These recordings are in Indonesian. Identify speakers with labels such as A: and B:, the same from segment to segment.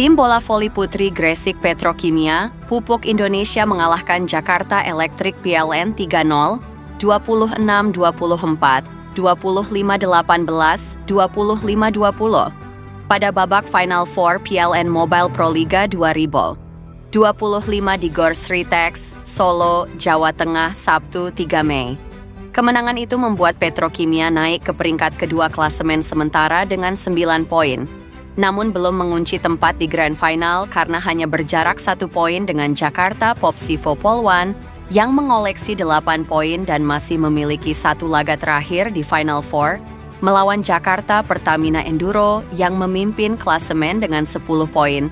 A: Tim bola voli putri Gresik Petrokimia, Pupuk Indonesia mengalahkan Jakarta Electric PLN 3-0, 26-24, 25-18, 25-20 pada babak Final Four PLN Mobile Pro Liga 2025 di Gor Sritex, Solo, Jawa Tengah, Sabtu 3 Mei. Kemenangan itu membuat Petrokimia naik ke peringkat kedua klasemen sementara dengan 9 poin. Namun belum mengunci tempat di Grand Final karena hanya berjarak 1 poin dengan Jakarta Popsivo Polwan yang mengoleksi 8 poin dan masih memiliki 1 laga terakhir di Final Four melawan Jakarta Pertamina Enduro yang memimpin klasemen dengan 10 poin.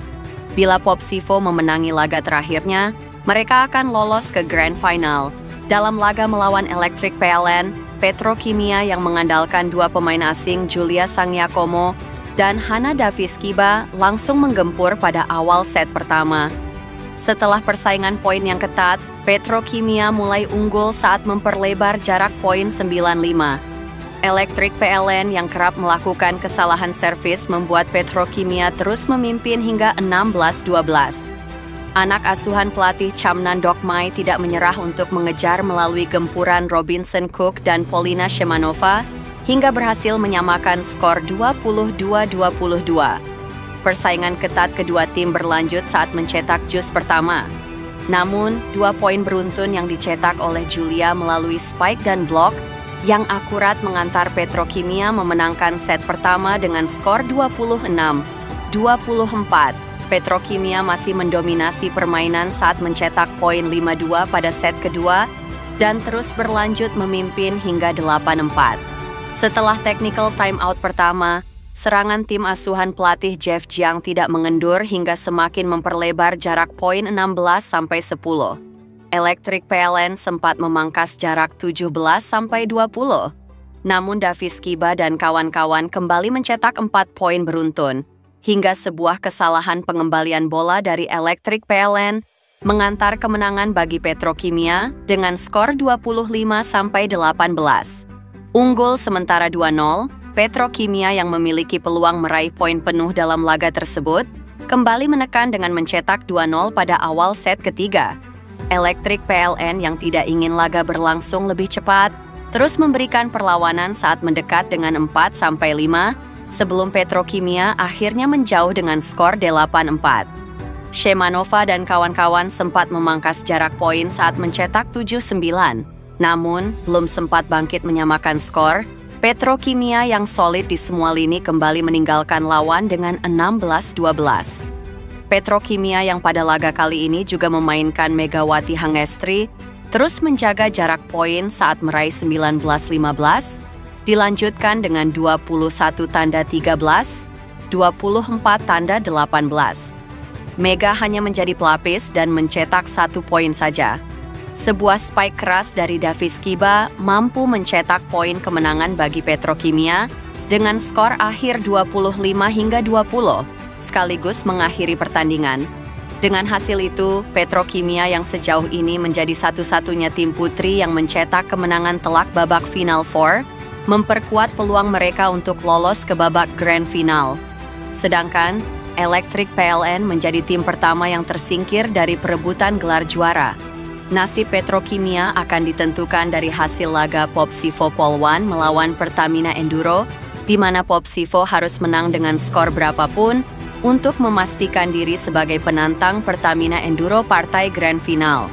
A: Bila Popsivo memenangi laga terakhirnya, mereka akan lolos ke Grand Final. Dalam laga melawan Electric PLN, Petrokimia yang mengandalkan 2 pemain asing Julia Sangyakomo dan Hana Daviskiba langsung menggempur pada awal set pertama. Setelah persaingan poin yang ketat, Petrokimia mulai unggul saat memperlebar jarak poin 9-5. Electric PLN yang kerap melakukan kesalahan servis membuat Petrokimia terus memimpin hingga 16-12. Anak asuhan pelatih Chamnan Dokmai tidak menyerah untuk mengejar melalui gempuran Robinson Cook dan Polina Shemanova hingga berhasil menyamakan skor 22-22. Persaingan ketat kedua tim berlanjut saat mencetak jus pertama. Namun, 2 poin beruntun yang dicetak oleh Julia melalui spike dan blok yang akurat mengantar Petrokimia memenangkan set pertama dengan skor 26-24. Petrokimia masih mendominasi permainan saat mencetak poin 5-2 pada set kedua dan terus berlanjut memimpin hingga 8-4. Setelah technical timeout pertama, serangan tim asuhan pelatih Jeff Jiang tidak mengendur hingga semakin memperlebar jarak poin 16-10. Electric PLN sempat memangkas jarak 17-20. Namun Daviskiba dan kawan-kawan kembali mencetak 4 poin beruntun, hingga sebuah kesalahan pengembalian bola dari Electric PLN mengantar kemenangan bagi Petrokimia dengan skor 25-18. Unggul sementara 2-0, Petrokimia yang memiliki peluang meraih poin penuh dalam laga tersebut kembali menekan dengan mencetak 2-0 pada awal set ketiga. Electric PLN yang tidak ingin laga berlangsung lebih cepat terus memberikan perlawanan saat mendekat dengan 4-5 sebelum Petrokimia akhirnya menjauh dengan skor 8-4. Shemanova dan kawan-kawan sempat memangkas jarak poin saat mencetak 7-9. Namun, belum sempat bangkit menyamakan skor, Petrokimia yang solid di semua lini kembali meninggalkan lawan dengan 16-12. Petrokimia yang pada laga kali ini juga memainkan Megawati Hangestri terus menjaga jarak poin saat meraih 19-15, dilanjutkan dengan 21-13, 24-18. Mega hanya menjadi pelapis dan mencetak 1 poin saja. Sebuah spike keras dari Daviskiba mampu mencetak poin kemenangan bagi Petrokimia dengan skor akhir 25-20, sekaligus mengakhiri pertandingan. Dengan hasil itu, Petrokimia yang sejauh ini menjadi satu-satunya tim putri yang mencetak kemenangan telak babak Final Four, memperkuat peluang mereka untuk lolos ke babak Grand Final. Sedangkan, Electric PLN menjadi tim pertama yang tersingkir dari perebutan gelar juara. Nasib Petrokimia akan ditentukan dari hasil laga Popsivo Polwan melawan Pertamina Enduro, di mana Popsivo harus menang dengan skor berapapun untuk memastikan diri sebagai penantang Pertamina Enduro partai Grand Final.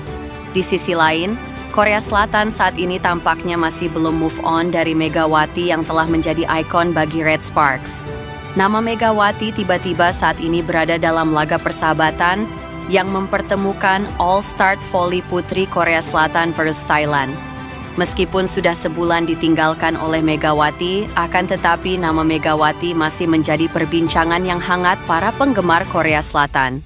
A: Di sisi lain, Korea Selatan saat ini tampaknya masih belum move on dari Megawati yang telah menjadi ikon bagi Red Sparks. Nama Megawati tiba-tiba saat ini berada dalam laga persahabatan yang mempertemukan All-Star Volley Putri Korea Selatan versus Thailand. Meskipun sudah sebulan ditinggalkan oleh Megawati, akan tetapi nama Megawati masih menjadi perbincangan yang hangat para penggemar Korea Selatan.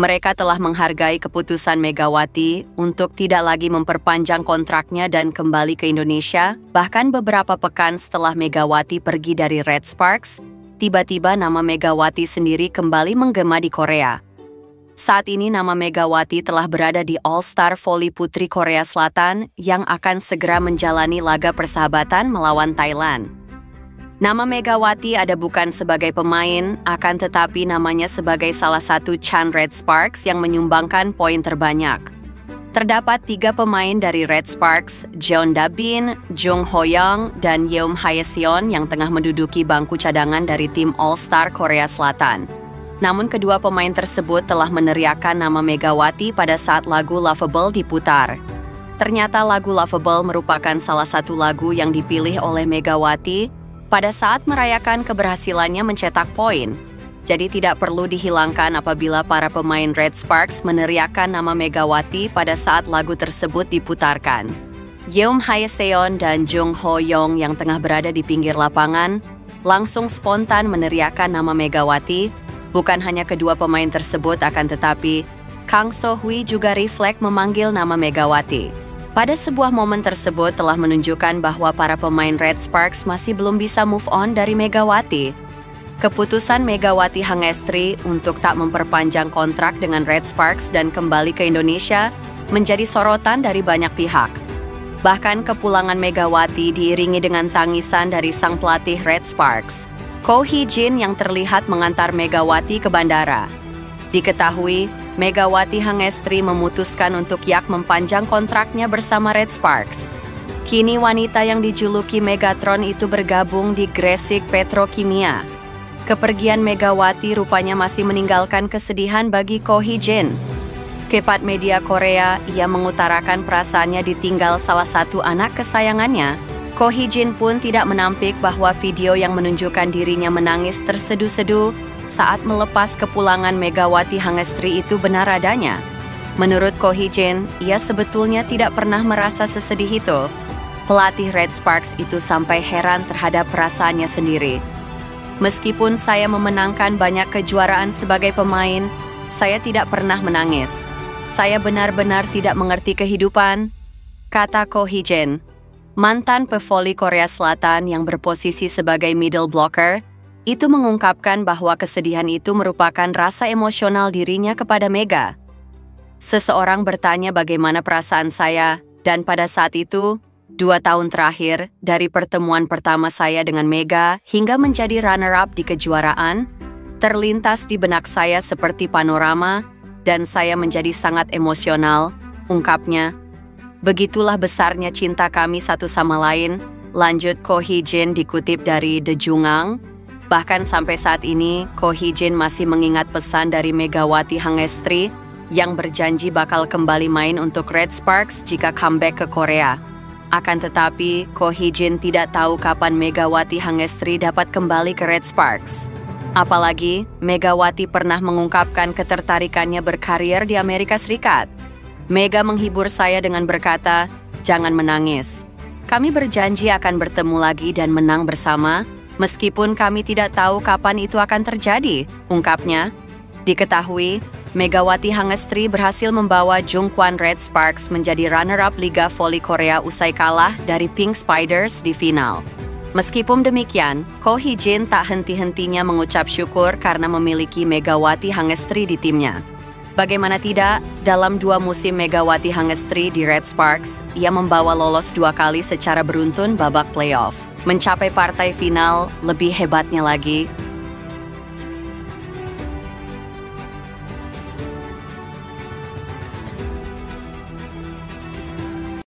A: Mereka telah menghargai keputusan Megawati untuk tidak lagi memperpanjang kontraknya dan kembali ke Indonesia, bahkan beberapa pekan setelah Megawati pergi dari Red Sparks, tiba-tiba nama Megawati sendiri kembali menggema di Korea. Saat ini nama Megawati telah berada di All-Star Volley Putri Korea Selatan yang akan segera menjalani laga persahabatan melawan Thailand. Nama Megawati ada bukan sebagai pemain, akan tetapi namanya sebagai salah satu Chan Red Sparks yang menyumbangkan poin terbanyak. Terdapat 3 pemain dari Red Sparks, Jeon Da-bin, Jung Ho-young, dan Yeom Hae-seon yang tengah menduduki bangku cadangan dari tim All-Star Korea Selatan. Namun kedua pemain tersebut telah meneriakkan nama Megawati pada saat lagu Lovable diputar. Ternyata lagu Lovable merupakan salah satu lagu yang dipilih oleh Megawati pada saat merayakan keberhasilannya mencetak poin. Jadi tidak perlu dihilangkan apabila para pemain Red Sparks meneriakkan nama Megawati pada saat lagu tersebut diputarkan. Yeom Hae-seon dan Jung Ho-young yang tengah berada di pinggir lapangan langsung spontan meneriakkan nama Megawati. Bukan hanya kedua pemain tersebut, akan tetapi Kang So-hui juga refleks memanggil nama Megawati. Pada sebuah momen tersebut telah menunjukkan bahwa para pemain Red Sparks masih belum bisa move on dari Megawati. Keputusan Megawati Hangestri untuk tak memperpanjang kontrak dengan Red Sparks dan kembali ke Indonesia menjadi sorotan dari banyak pihak. Bahkan kepulangan Megawati diiringi dengan tangisan dari sang pelatih Red Sparks, Ko Hee-jin, yang terlihat mengantar Megawati ke bandara. Diketahui, Megawati Hangestri memutuskan untuk mempanjang kontraknya bersama Red Sparks. Kini wanita yang dijuluki Megatron itu bergabung di Gresik Petrokimia. Kepergian Megawati rupanya masih meninggalkan kesedihan bagi Ko Hee-jin. Kepat media Korea, ia mengutarakan perasaannya ditinggal salah satu anak kesayangannya. Ko Hee-jin pun tidak menampik bahwa video yang menunjukkan dirinya menangis terseduh-seduh saat melepas kepulangan Megawati Hangestri itu benar adanya. Menurut Ko Hee-jin, ia sebetulnya tidak pernah merasa sesedih itu. Pelatih Red Sparks itu sampai heran terhadap perasaannya sendiri. Meskipun saya memenangkan banyak kejuaraan sebagai pemain, saya tidak pernah menangis. Saya benar-benar tidak mengerti kehidupan, kata Ko Hee-jin. Mantan pevoli Korea Selatan yang berposisi sebagai middle blocker, itu mengungkapkan bahwa kesedihan itu merupakan rasa emosional dirinya kepada Mega. Seseorang bertanya bagaimana perasaan saya, dan pada saat itu, 2 tahun terakhir, dari pertemuan pertama saya dengan Mega hingga menjadi runner-up di kejuaraan, terlintas di benak saya seperti panorama, dan saya menjadi sangat emosional, ungkapnya. Begitulah besarnya cinta kami satu sama lain, lanjut Ko Hee-jin dikutip dari The Jungang. Bahkan sampai saat ini, Ko Hee-jin masih mengingat pesan dari Megawati Hangestri yang berjanji bakal kembali main untuk Red Sparks jika comeback ke Korea. Akan tetapi, Ko Hee-jin tidak tahu kapan Megawati Hangestri dapat kembali ke Red Sparks. Apalagi, Megawati pernah mengungkapkan ketertarikannya berkarir di Amerika Serikat. Mega menghibur saya dengan berkata, "Jangan menangis. Kami berjanji akan bertemu lagi dan menang bersama, meskipun kami tidak tahu kapan itu akan terjadi," ungkapnya. Diketahui, Megawati Hangestri berhasil membawa Jungkwon Red Sparks menjadi runner-up Liga Voli Korea usai kalah dari Pink Spiders di final. Meskipun demikian, Ko Hee-jin tak henti-hentinya mengucap syukur karena memiliki Megawati Hangestri di timnya. Bagaimana tidak, dalam 2 musim Megawati Hangestri di Red Sparks, ia membawa lolos 2 kali secara beruntun babak playoff. Mencapai partai final, lebih hebatnya lagi,